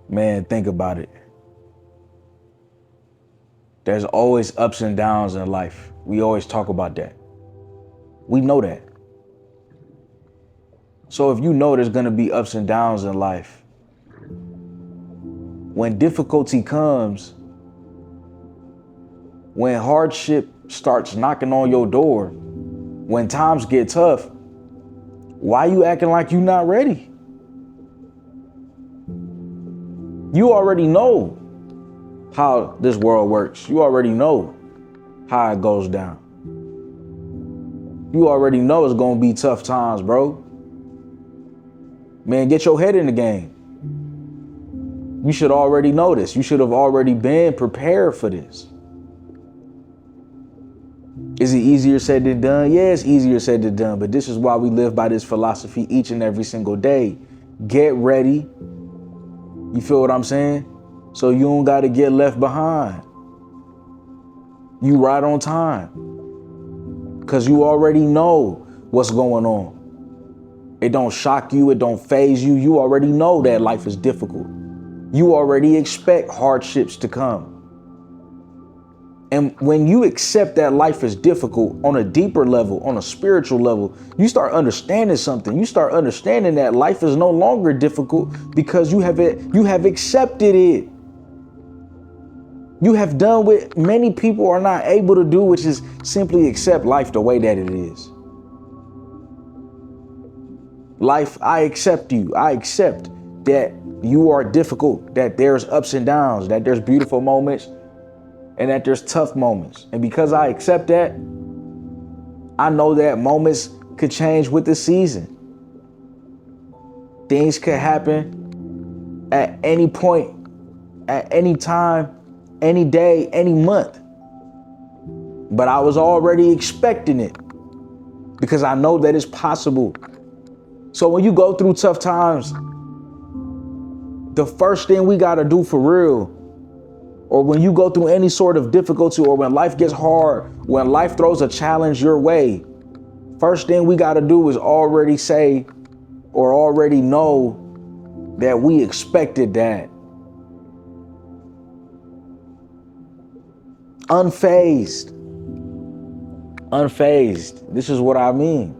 Man, think about it. There's always ups and downs in life. We always talk about that. We know that. So if you know there's gonna be ups and downs in life, when difficulty comes, when hardship starts knocking on your door, when times get tough, why you acting like you not ready? You already know how this world works. You already know how it goes down. You already know it's gonna be tough times, bro. Man, get your head in the game. You should already know this. You should have already been prepared for this. Is it easier said than done? Yeah, it's easier said than done, but this is why we live by this philosophy each and every single day. Get ready. You feel what I'm saying? So you don't gotta get left behind. You right on time. Cause you already know what's going on. It don't shock you, it don't faze you. You already know that life is difficult. You already expect hardships to come. And when you accept that life is difficult on a deeper level, on a spiritual level, you start understanding something. You start understanding that life is no longer difficult because you have accepted it. You have done what many people are not able to do, which is simply accept life the way that it is. Life, I accept you. I accept that you are difficult, that there's ups and downs, that there's beautiful moments, and that there's tough moments. And because I accept that, I know that moments could change with the season. Things could happen at any point, at any time, any day, any month. But I was already expecting it because I know that it's possible. So when you go through tough times, the first thing we gotta do for real, or when you go through any sort of difficulty, or when life gets hard, when life throws a challenge your way, first thing we gotta do is already say or already know that we expected that. Unfazed. Unfazed. This is what I mean.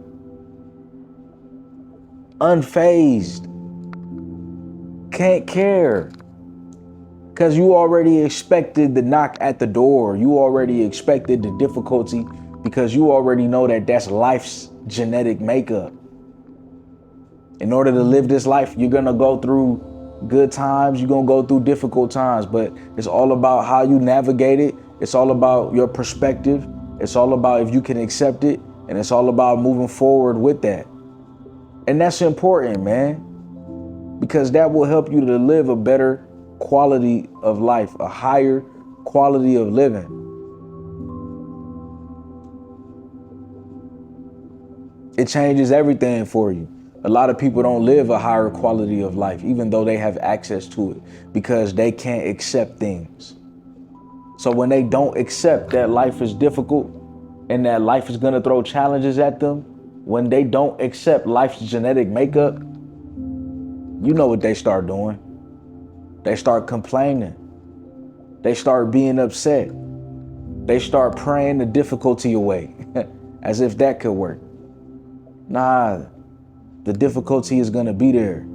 Unfazed. Can't care. Because you already expected the knock at the door. You already expected the difficulty because you already know that that's life's genetic makeup. In order to live this life, you're going to go through good times. You're going to go through difficult times, but it's all about how you navigate it. It's all about your perspective. It's all about if you can accept it, and it's all about moving forward with that. And that's important, man, because that will help you to live a better quality of life, a higher quality of living. It changes everything for you. A lot of people don't live a higher quality of life, even though they have access to it, because they can't accept things. So when they don't accept that life is difficult and that life is gonna throw challenges at them, when they don't accept life's genetic makeup, you know what they start doing. They start complaining. They start being upset. They start praying the difficulty away, as if that could work. Nah, the difficulty is gonna be there.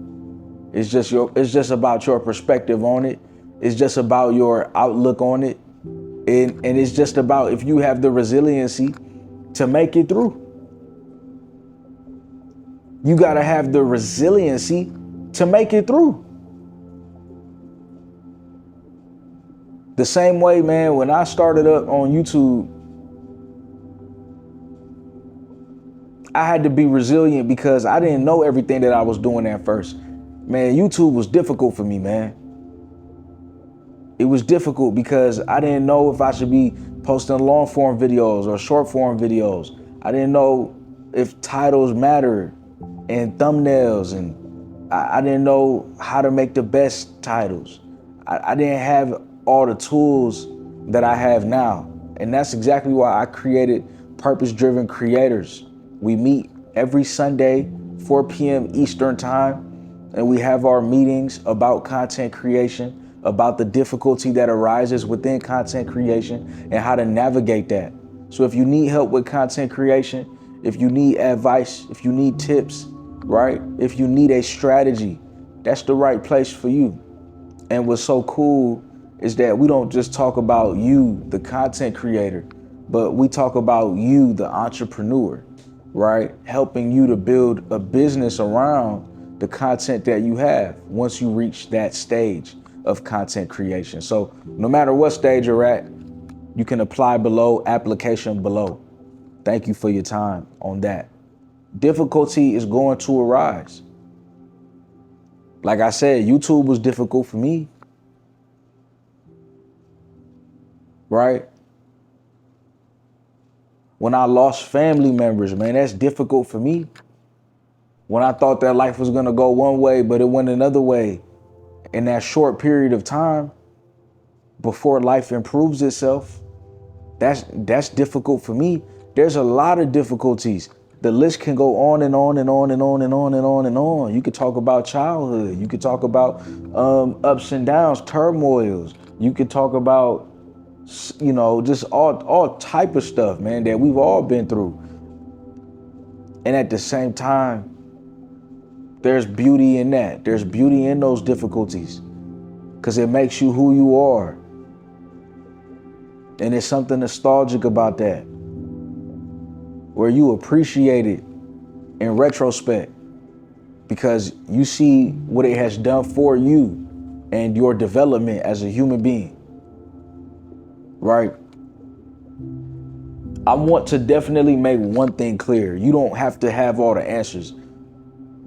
It's just about your perspective on it. It's just about your outlook on it. And it's just about if you have the resiliency to make it through. You gotta have the resiliency to make it through. The same way, man, when I started up on YouTube, I had to be resilient because I didn't know everything that I was doing at first. Man, YouTube was difficult for me, man. It was difficult because I didn't know if I should be posting long form videos or short form videos. I didn't know if titles mattered and thumbnails, and I didn't know how to make the best titles. I didn't have all the tools that I have now. And that's exactly why I created Purpose Driven Creators. We meet every Sunday, 4 p.m. Eastern time, and we have our meetings about content creation, about the difficulty that arises within content creation and how to navigate that. So if you need help with content creation, if you need advice, if you need tips, right? If you need a strategy, that's the right place for you. And what's so cool is that we don't just talk about you, the content creator, but we talk about you, the entrepreneur, right? Helping you to build a business around the content that you have once you reach that stage of content creation. So no matter what stage you're at, you can apply below, application below. Thank you for your time on that. Difficulty is going to arise. Like I said, YouTube was difficult for me, right? When I lost family members, man, that's difficult for me. When I thought that life was gonna go one way, but it went another way in that short period of time before life improves itself, that's difficult for me. There's a lot of difficulties. The list can go on and on and on and on and on and on and on. You could talk about childhood. You could talk about ups and downs, turmoils. You could talk about, you know, just all type of stuff, man, that we've all been through. And at the same time, there's beauty in that. There's beauty in those difficulties because it makes you who you are. And there's something nostalgic about that, where you appreciate it in retrospect because you see what it has done for you and your development as a human being, right? I want to definitely make one thing clear. You don't have to have all the answers.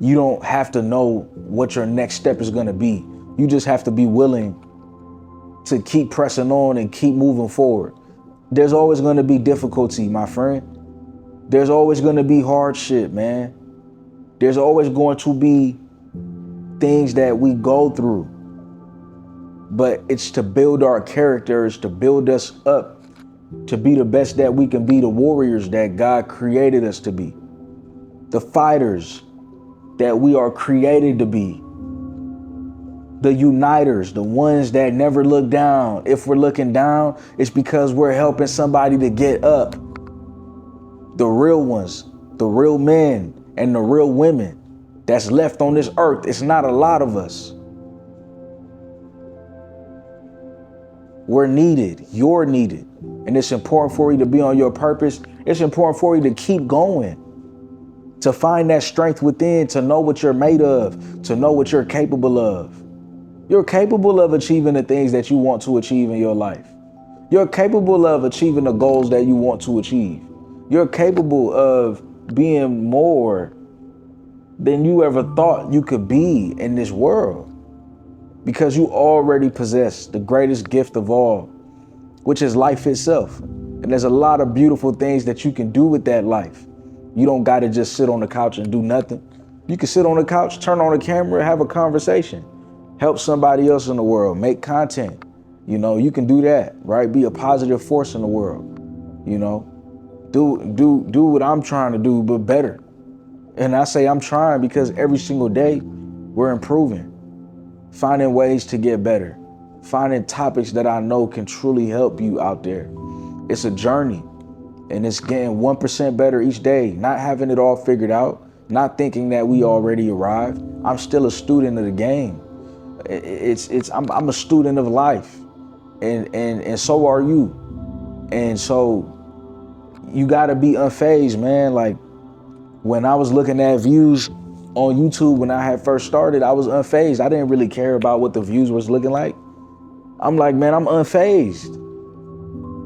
You don't have to know what your next step is going to be. You just have to be willing to keep pressing on and keep moving forward. There's always going to be difficulty, my friend. There's always going to be hardship, man. There's always going to be things that we go through. But it's to build our characters, to build us up, to be the best that we can be, the warriors that God created us to be, the fighters that we are created to be, the uniters, the ones that never look down. If we're looking down, it's because we're helping somebody to get up. The real ones, the real men and the real women that's left on this earth. It's not a lot of us. We're needed. You're needed. And it's important for you to be on your purpose. It's important for you to keep going, to find that strength within, to know what you're made of, to know what you're capable of. You're capable of achieving the things that you want to achieve in your life. You're capable of achieving the goals that you want to achieve. You're capable of being more than you ever thought you could be in this world because you already possess the greatest gift of all, which is life itself. And there's a lot of beautiful things that you can do with that life. You don't got to just sit on the couch and do nothing. You can sit on the couch, turn on the camera, have a conversation, help somebody else in the world, make content. You know, you can do that, right? Be a positive force in the world, you know. Do what I'm trying to do, but better. And I say I'm trying because every single day we're improving, finding ways to get better, finding topics that I know can truly help you out there. It's a journey and it's getting 1% better each day, not having it all figured out, not thinking that we already arrived. I'm still a student of the game. I'm a student of life and so are you. And so you gotta be unfazed, man. Like when I was looking at views on YouTube when I had first started, I was unfazed. I didn't really care about what the views was looking like. I'm like, man, I'm unfazed.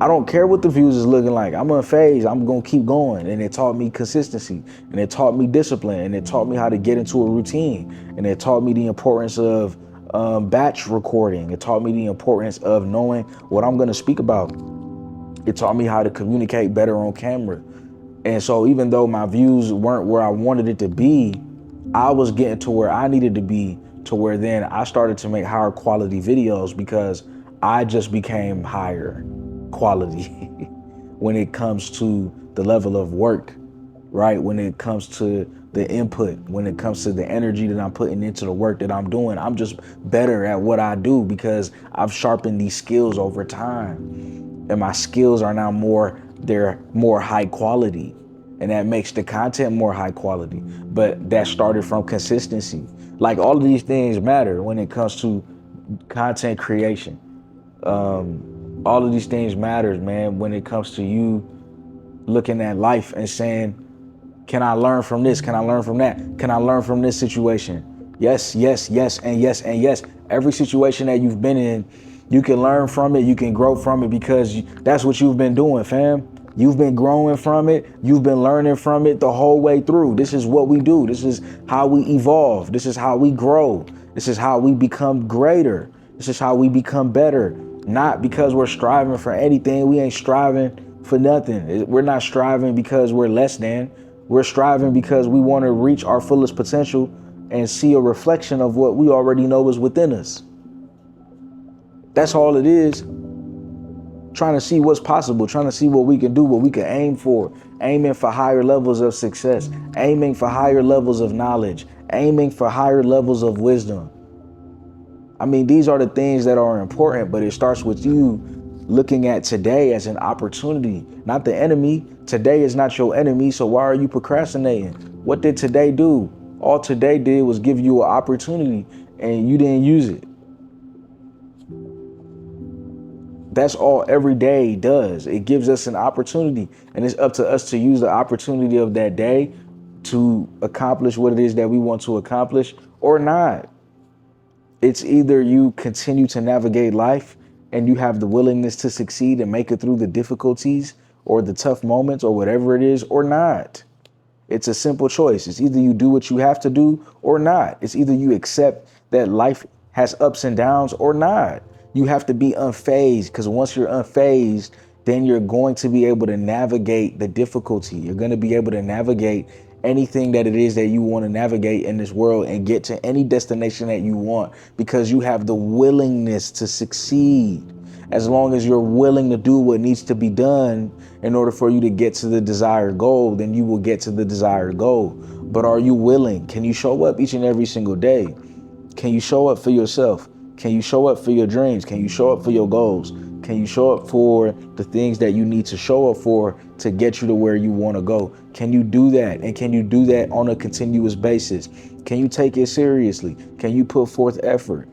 I don't care what the views is looking like. I'm unfazed. I'm gonna keep going. And it taught me consistency, and it taught me discipline, and it taught me how to get into a routine, and it taught me the importance of batch recording. It taught me the importance of knowing what I'm gonna speak about. It taught me how to communicate better on camera. And so even though my views weren't where I wanted it to be, I was getting to where I needed to be, to where then I started to make higher quality videos because I just became higher quality when it comes to the level of work, right? When it comes to the input, when it comes to the energy that I'm putting into the work that I'm doing. I'm just better at what I do because I've sharpened these skills over time. And my skills are now they're more high quality. And that makes the content more high quality. But that started from consistency. Like, all of these things matter when it comes to content creation. All of these things matters, man, when it comes to you looking at life and saying, can I learn from this? Can I learn from that? Can I learn from this situation? Yes, yes, yes, and yes, and yes. Every situation that you've been in, you can learn from it. You can grow from it because that's what you've been doing, fam. You've been growing from it. You've been learning from it the whole way through. This is what we do. This is how we evolve. This is how we grow. This is how we become greater. This is how we become better. Not because we're striving for anything. We ain't striving for nothing. We're not striving because we're less than. We're striving because we want to reach our fullest potential and see a reflection of what we already know is within us. That's all it is. Trying to see what's possible, trying to see what we can do, what we can aim for, aiming for higher levels of success, aiming for higher levels of knowledge, aiming for higher levels of wisdom. I mean, these are the things that are important, but it starts with you looking at today as an opportunity, not the enemy. Today is not your enemy, so why are you procrastinating? What did today do? All today did was give you an opportunity and you didn't use it. That's all every day does. It gives us an opportunity, and it's up to us to use the opportunity of that day to accomplish what it is that we want to accomplish or not. It's either you continue to navigate life and you have the willingness to succeed and make it through the difficulties or the tough moments or whatever it is, or not. It's a simple choice. It's either you do what you have to do or not. It's either you accept that life has ups and downs or not. You have to be unfazed, because once you're unfazed, then you're going to be able to navigate the difficulty. You're going to be able to navigate anything that it is that you want to navigate in this world and get to any destination that you want, because you have the willingness to succeed. As long as you're willing to do what needs to be done in order for you to get to the desired goal, then you will get to the desired goal. But are you willing? Can you show up each and every single day? Can you show up for yourself? Can you show up for your dreams? Can you show up for your goals? Can you show up for the things that you need to show up for to get you to where you want to go? Can you do that? And can you do that on a continuous basis? Can you take it seriously? Can you put forth effort?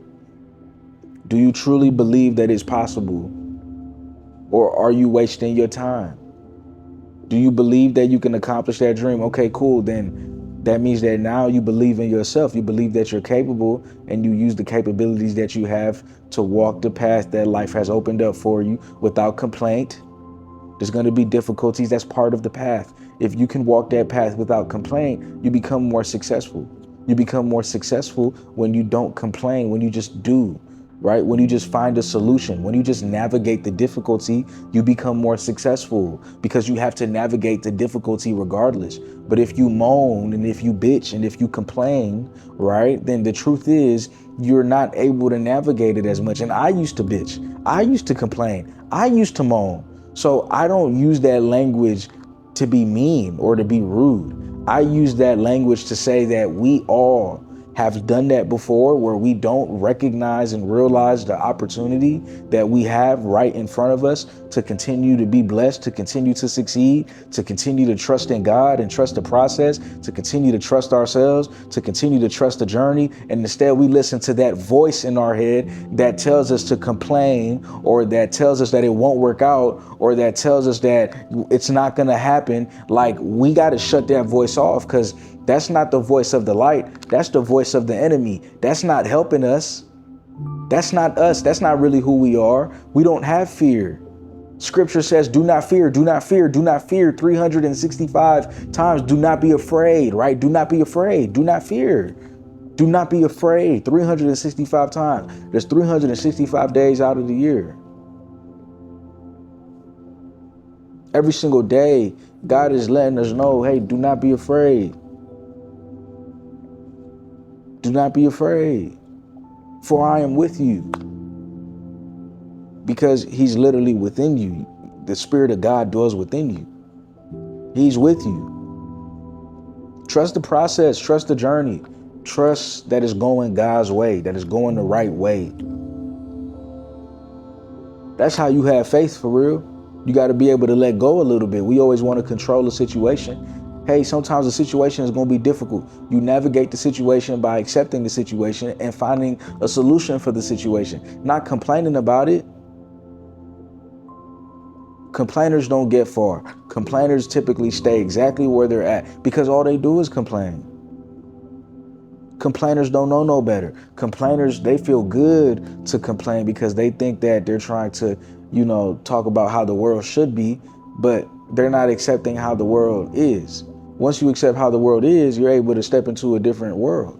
Do you truly believe that it's possible? Or are you wasting your time? Do you believe that you can accomplish that dream? Okay, cool. Then that means that now you believe in yourself. You believe that you're capable, and you use the capabilities that you have to walk the path that life has opened up for you without complaint. There's going to be difficulties. That's part of the path. If you can walk that path without complaint, you become more successful. You become more successful when you don't complain, when you just do. Right? When you just find a solution, when you just navigate the difficulty, you become more successful, because you have to navigate the difficulty regardless. But if you moan and if you bitch and if you complain, right, then the truth is you're not able to navigate it as much. And I used to bitch. I used to complain. I used to moan. So I don't use that language to be mean or to be rude. I use that language to say that we all have done that before, where we don't recognize and realize the opportunity that we have right in front of us to continue to be blessed, to continue to succeed, to continue to trust in God and trust the process, to continue to trust ourselves, to continue to trust the journey. And instead we listen to that voice in our head that tells us to complain, or that tells us that it won't work out, or that tells us that it's not going to happen. Like, we got to shut that voice off, because that's not the voice of the light. That's the voice of the enemy. That's not helping us. That's not us. That's not really who we are. We don't have fear. Scripture says, do not fear, do not fear, do not fear 365 times. Do not be afraid, right? Do not be afraid. Do not fear. Do not be afraid 365 times. There's 365 days out of the year. Every single day, God is letting us know, hey, do not be afraid. Do not be afraid, for I am with you. Because he's literally within you. The Spirit of God dwells within you. He's with you. Trust the process, trust the journey, trust that it's going God's way, that it's going the right way. That's how you have faith for real. You got to be able to let go a little bit. We always want to control the situation. Hey, sometimes the situation is going to be difficult. You navigate the situation by accepting the situation and finding a solution for the situation, not complaining about it. Complainers don't get far. Complainers typically stay exactly where they're at because all they do is complain. Complainers don't know no better. Complainers, they feel good to complain because they think that they're trying to, talk about how the world should be, but they're not accepting how the world is. Once you accept how the world is, you're able to step into a different world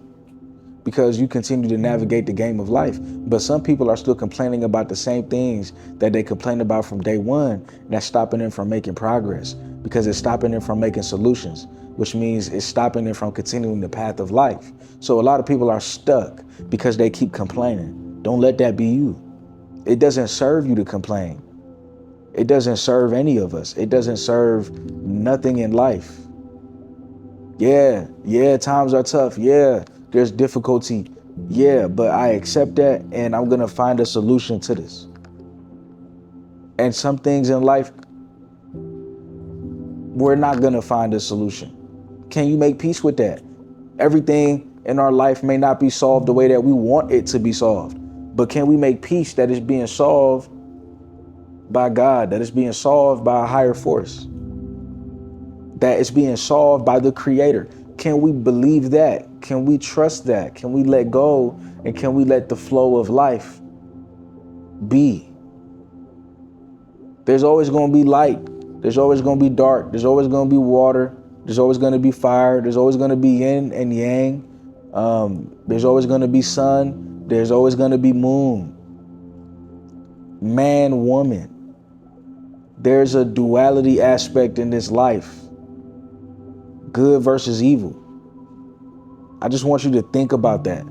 because you continue to navigate the game of life. But some people are still complaining about the same things that they complained about from day one, and that's stopping them from making progress because it's stopping them from making solutions, which means it's stopping them from continuing the path of life. So a lot of people are stuck because they keep complaining. Don't let that be you. It doesn't serve you to complain. It doesn't serve any of us. It doesn't serve nothing in life. Yeah, times are tough. Yeah, there's difficulty. Yeah, but I accept that and I'm going to find a solution to this. And some things in life, we're not going to find a solution. Can you make peace with that? Everything in our life may not be solved the way that we want it to be solved. But can we make peace that it's being solved by God, that it's being solved by a higher force, that it's being solved by the Creator? Can we believe that? Can we trust that? Can we let go? And can we let the flow of life be? There's always going to be light. There's always going to be dark. There's always going to be water. There's always going to be fire. There's always going to be yin and yang. There's always going to be sun. There's always going to be moon. Man, woman. There's a duality aspect in this life. Good versus evil. I just want you to think about that.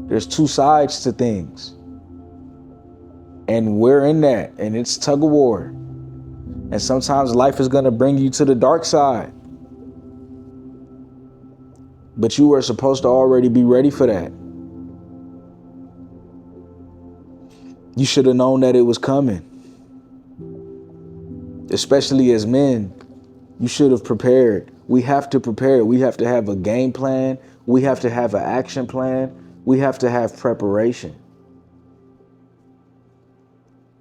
There's two sides to things. And we're in that. And it's tug of war. And sometimes life is going to bring you to the dark side. But you were supposed to already be ready for that. You should have known that it was coming. Especially as men, you should have prepared. We have to prepare. We have to have a game plan. We have to have an action plan. We have to have preparation.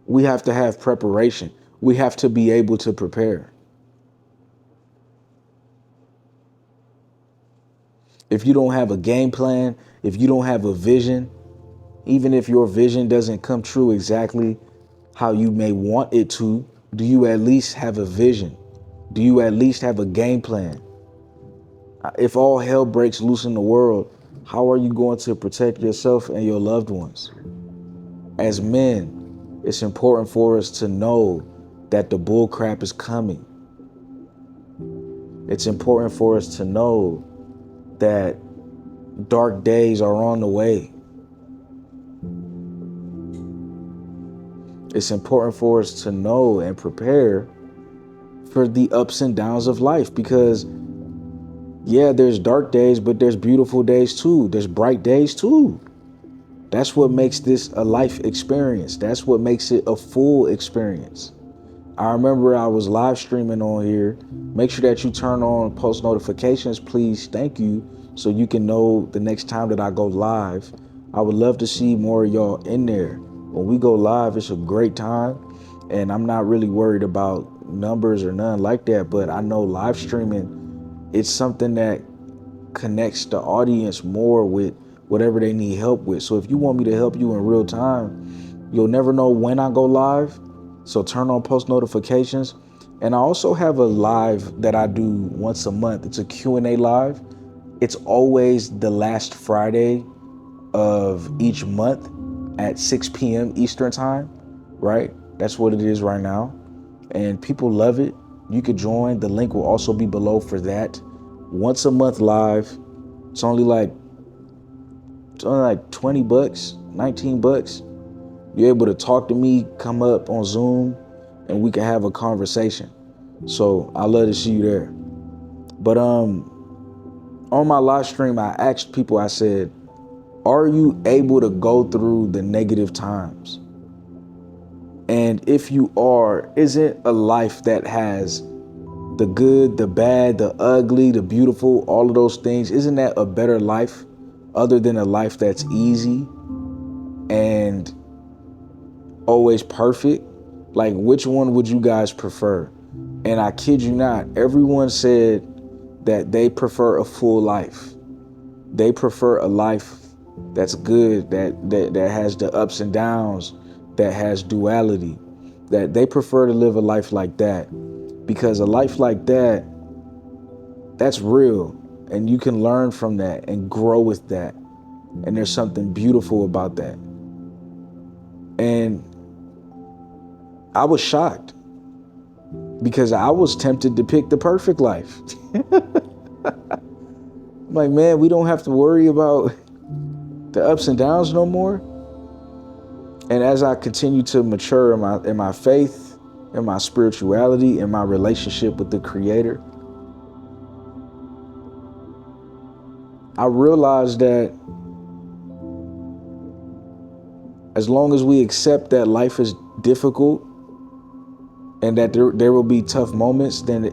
We have to have preparation. We have to be able to prepare. If you don't have a game plan, if you don't have a vision, even if your vision doesn't come true exactly how you may want it to, do you at least have a vision? Do you at least have a game plan? If all hell breaks loose in the world, how are you going to protect yourself and your loved ones? As men, it's important for us to know that the bull crap is coming. It's important for us to know that dark days are on the way. It's important for us to know and prepare for the ups and downs of life because, yeah, there's dark days, but there's beautiful days too. There's bright days too. That's what makes this a life experience. That's what makes it a full experience. I remember I was live streaming on here. Make sure that you turn on post notifications, please. Thank you. So you can know the next time that I go live. I would love to see more of y'all in there. When we go live, it's a great time. And I'm not really worried about numbers or none like that. But I know live streaming, it's something that connects the audience more with whatever they need help with. So if you want me to help you in real time, you'll never know when I go live. So turn on post notifications. And I also have a live that I do once a month. It's a Q&A live. It's always the last Friday of each month at 6 p.m. Eastern time, right? That's what it is right now. And people love it. You could join. The link will also be below for that. Once a month live. It's only like $20, $19. You're able to talk to me, come up on Zoom, and we can have a conversation. So I love to see you there. But on my live stream, I asked people, I said, are you able to go through the negative times? And if you are, is it a life that has the good, the bad, the ugly, the beautiful, all of those things? Isn't that a better life other than a life that's easy and always perfect? Like, which one would you guys prefer? And I kid you not, everyone said that they prefer a full life. They prefer a life that's good, that has the ups and downs, that has duality, that they prefer to live a life like that, because a life like that, that's real, and you can learn from that and grow with that, and there's something beautiful about that. And I was shocked because I was tempted to pick the perfect life. I'm like, man, we don't have to worry about the ups and downs no more. And as I continue to mature in my faith, in my spirituality, in my relationship with the Creator, I realized that as long as we accept that life is difficult and that there will be tough moments, then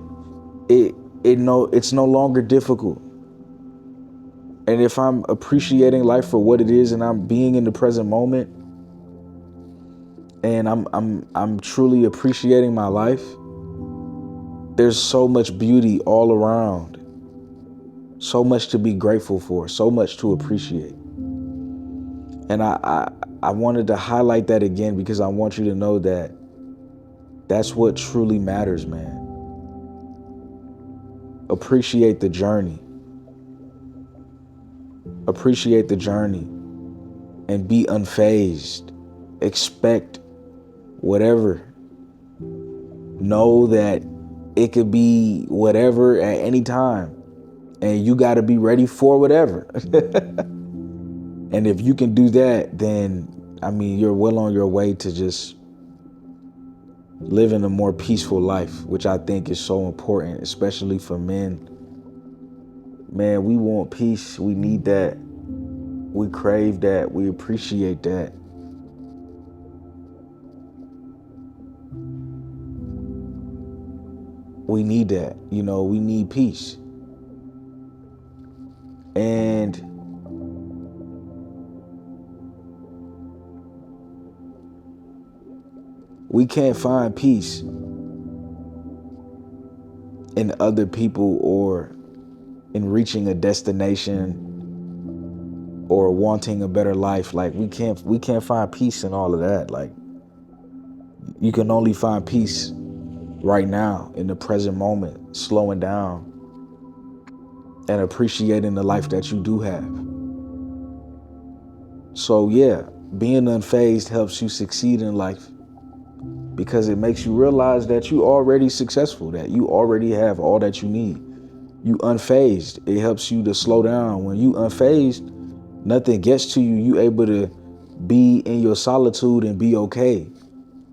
it's no longer difficult. And if I'm appreciating life for what it is, and I'm being in the present moment, and I'm truly appreciating my life, there's so much beauty all around, so much to be grateful for, so much to appreciate. And I wanted to highlight that again because I want you to know that that's what truly matters, man. Appreciate the journey. Appreciate the journey and be unfazed. Expect whatever. Know that it could be whatever at any time, and you got to be ready for whatever. And if you can do that, then, I mean, you're well on your way to just living a more peaceful life, which I think is so important, especially for men. Man, we want peace. We need that. We crave that. We appreciate that. We need that. You know, we need peace. And we can't find peace in other people or in reaching a destination or wanting a better life. Like, we can't find peace in all of that. Like, you can only find peace right now in the present moment, slowing down and appreciating the life that you do have. So yeah, being unfazed helps you succeed in life because it makes you realize that you already successful, that you already have all that you need. You unfazed. It helps you to slow down. When you unfazed, nothing gets to you. You able to be in your solitude and be okay.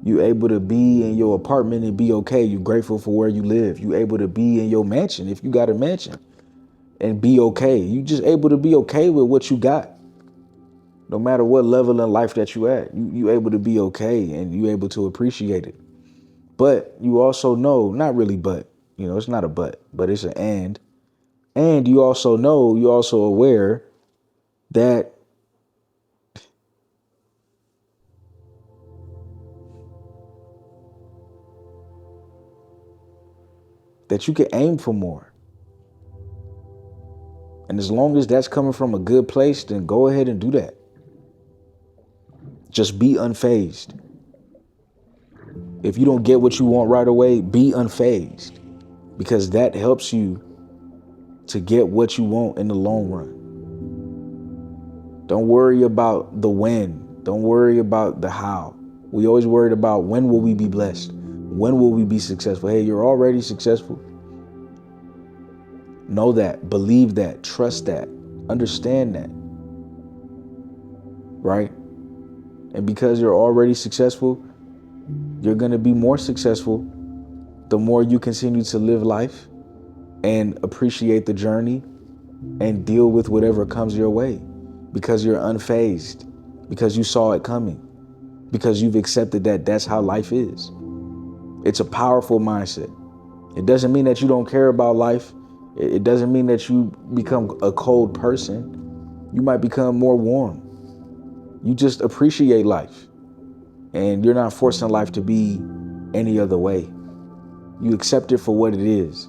You able to be in your apartment and be okay. You grateful for where you live. You able to be in your mansion if you got a mansion and be okay. You just able to be okay with what you got. No matter what level in life that you at, you able to be okay and you able to appreciate it. But you also know, not really but, you know, it's not a but it's an and. And you also know, you also aware that you can aim for more. And as long as that's coming from a good place, then go ahead and do that. Just be unfazed. If you don't get what you want right away, be unfazed, because that helps you to get what you want in the long run. Don't worry about the when. Don't worry about the how. We always worried about when will we be blessed? When will we be successful? Hey, you're already successful. Know that, believe that, trust that, understand that, right? And because you're already successful, you're going to be more successful the more you continue to live life and appreciate the journey and deal with whatever comes your way because you're unfazed, because you saw it coming, because you've accepted that that's how life is. It's a powerful mindset. It doesn't mean that you don't care about life. It doesn't mean that you become a cold person. You might become more warm. You just appreciate life, and you're not forcing life to be any other way. You accept it for what it is.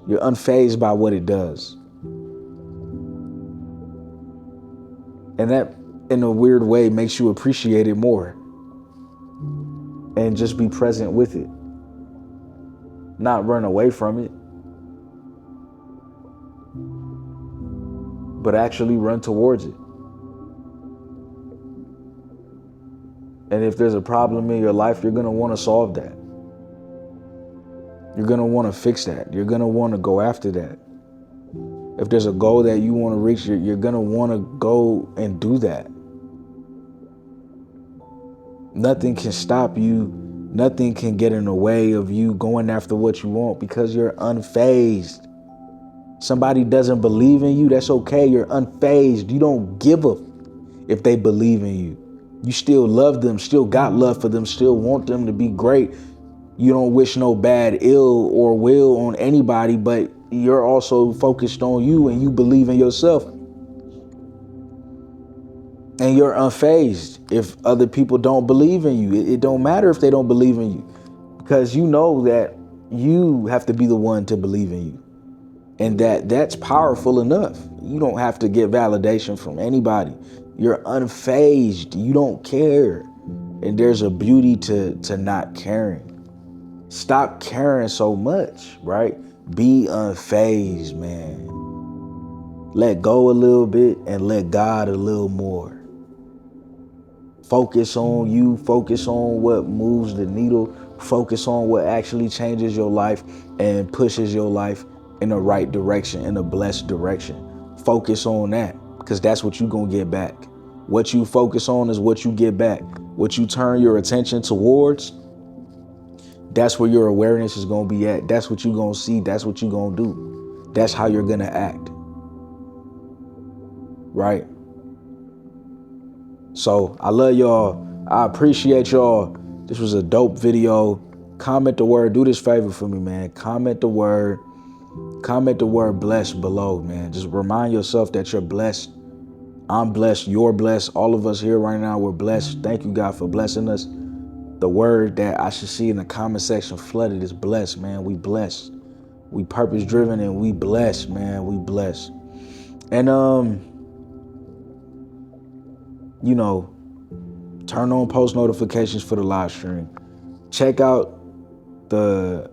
You're unfazed by what it does. And that, in a weird way, makes you appreciate it more and just be present with it. Not run away from it, but actually run towards it. And if there's a problem in your life, you're going to want to solve that. You're going to want to fix that. You're going to want to go after that. If there's a goal that you want to reach, you're going to want to go and do that. Nothing can stop you. Nothing can get in the way of you going after what you want because you're unfazed. Somebody doesn't believe in you, that's okay. You're unfazed. You don't give a if they believe in you. You still love them, still got love for them, still want them to be great. You don't wish no bad, ill, or will on anybody, but you're also focused on you and you believe in yourself. And you're unfazed if other people don't believe in you. It don't matter if they don't believe in you, because you know that you have to be the one to believe in you. And that's powerful enough. You don't have to get validation from anybody. You're unfazed. You don't care. And there's a beauty to not caring. Stop caring so much, right? Be unfazed, man. Let go a little bit and let God a little more. Focus on you. Focus on what moves the needle. Focus on what actually changes your life and pushes your life in the right direction, in a blessed direction. Focus on that, because that's what you're going to get back. What you focus on is what you get back. What you turn your attention towards, that's where your awareness is going to be at. That's what you're going to see. That's what you're going to do. That's how you're going to act. Right? So I love y'all. I appreciate y'all. This was a dope video. Comment the word. Do this favor for me, man. Comment the word blessed below, man. Just remind yourself that you're blessed. I'm blessed. You're blessed. All of us here right now, we're blessed. Thank you, God, for blessing us. The word that I should see in the comment section flooded is blessed, man. We blessed. We purpose driven and we blessed, man. We blessed. And, turn on post notifications for the live stream. Check out the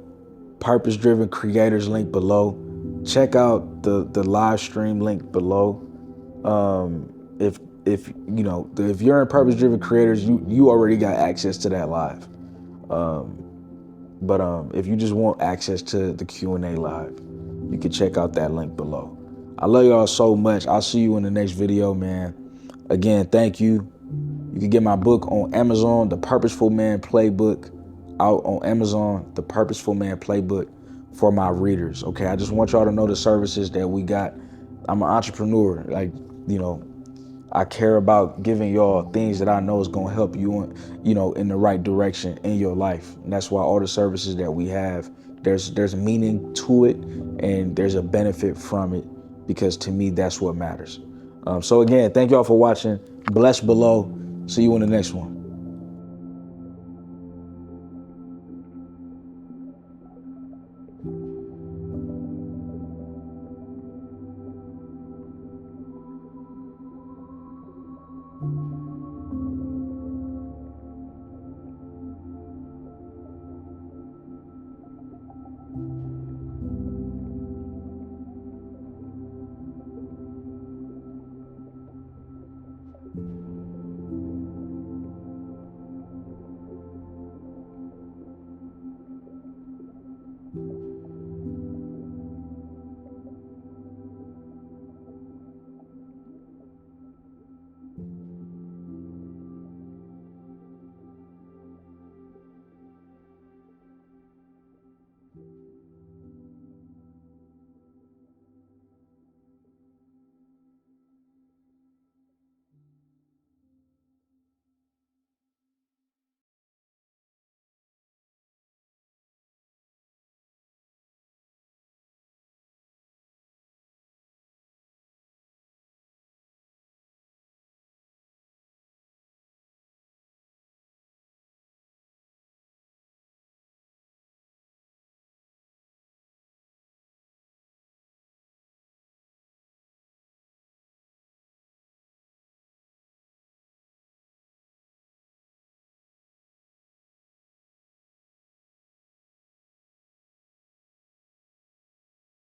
Purpose Driven Creators link below. Check out the live stream link below. If you're in Purpose Driven Creators, you already got access to that live. But if you just want access to the Q&A live, you can check out that link below. I love y'all so much. I'll see you in the next video, man. Again, thank you. You can get my book on Amazon, The Purposeful Man Playbook, out on Amazon, The Purposeful Man Playbook, for my readers. Okay, I just want y'all to know the services that we got. I'm an entrepreneur. I care about giving y'all things that I know is going to help you, in the right direction in your life. And that's why all the services that we have, there's meaning to it and there's a benefit from it, because to me, that's what matters. So again, thank y'all for watching. Bless below. See you in the next one.